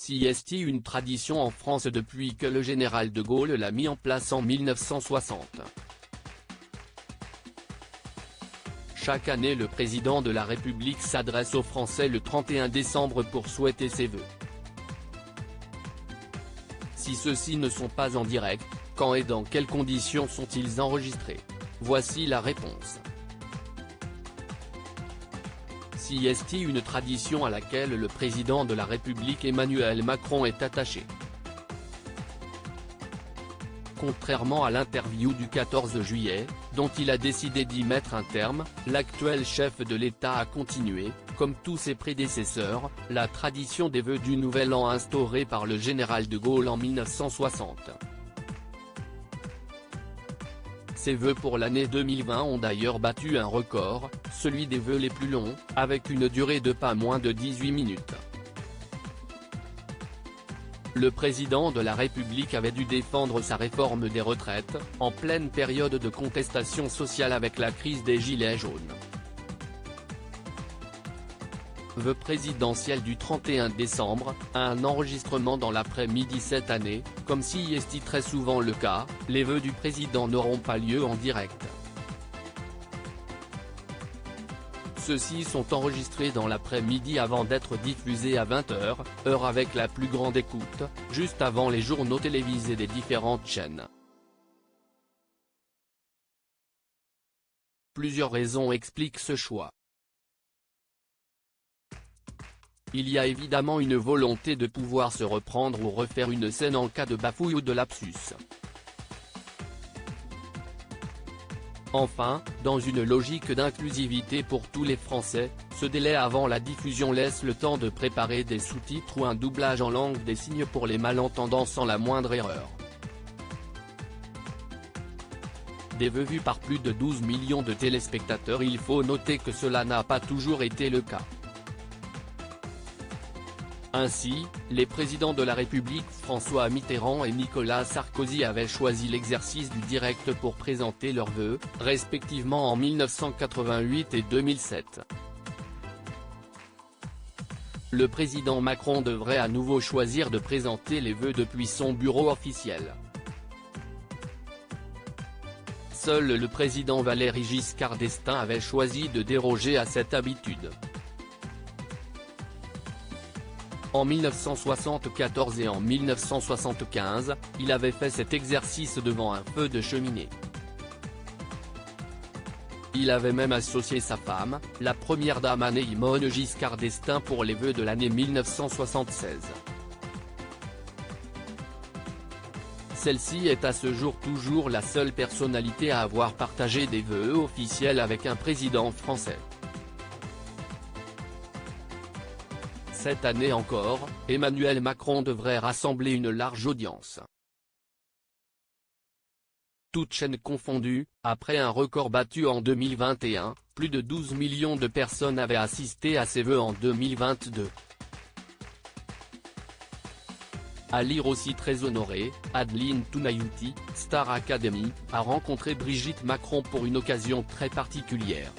Sieste une tradition en France depuis que le général de Gaulle l'a mis en place en 1960. Chaque année le président de la République s'adresse aux Français le 31 décembre pour souhaiter ses vœux. Si ceux-ci ne sont pas en direct, quand et dans quelles conditions sont-ils enregistrés? Voici la réponse. Sieste une tradition à laquelle le président de la République Emmanuel Macron est attaché. Contrairement à l'interview du 14 juillet, dont il a décidé d'y mettre un terme, l'actuel chef de l'État a continué, comme tous ses prédécesseurs, la tradition des vœux du Nouvel An instaurée par le général de Gaulle en 1960. Ces vœux pour l'année 2020 ont d'ailleurs battu un record, celui des vœux les plus longs, avec une durée de pas moins de 18 minutes. Le président de la République avait dû défendre sa réforme des retraites, en pleine période de contestation sociale avec la crise des Gilets jaunes. Vœux présidentiel du 31 décembre, un enregistrement dans l'après-midi cette année, comme si est très souvent le cas, les vœux du président n'auront pas lieu en direct. Ceux-ci sont enregistrés dans l'après-midi avant d'être diffusés à 20h, heure avec la plus grande écoute, juste avant les journaux télévisés des différentes chaînes. Plusieurs raisons expliquent ce choix. Il y a évidemment une volonté de pouvoir se reprendre ou refaire une scène en cas de bafouille ou de lapsus. Enfin, dans une logique d'inclusivité pour tous les Français, ce délai avant la diffusion laisse le temps de préparer des sous-titres ou un doublage en langue des signes pour les malentendants sans la moindre erreur. Des vœux vus par plus de 12 millions de téléspectateurs. Il faut noter que cela n'a pas toujours été le cas. Ainsi, les présidents de la République François Mitterrand et Nicolas Sarkozy avaient choisi l'exercice du direct pour présenter leurs vœux, respectivement en 1988 et 2007. Le président Macron devrait à nouveau choisir de présenter les vœux depuis son bureau officiel. Seul le président Valéry Giscard d'Estaing avait choisi de déroger à cette habitude. En 1974 et en 1975, il avait fait cet exercice devant un feu de cheminée. Il avait même associé sa femme, la première dame Anne-Yvonne Giscard d'Estaing pour les vœux de l'année 1976. Celle-ci est à ce jour toujours la seule personnalité à avoir partagé des vœux officiels avec un président français. Cette année encore, Emmanuel Macron devrait rassembler une large audience. Toutes chaînes confondues, après un record battu en 2021, plus de 12 millions de personnes avaient assisté à ses vœux en 2022. À lire aussi très honorée, Adeline Tounayouti, Star Academy, a rencontré Brigitte Macron pour une occasion très particulière.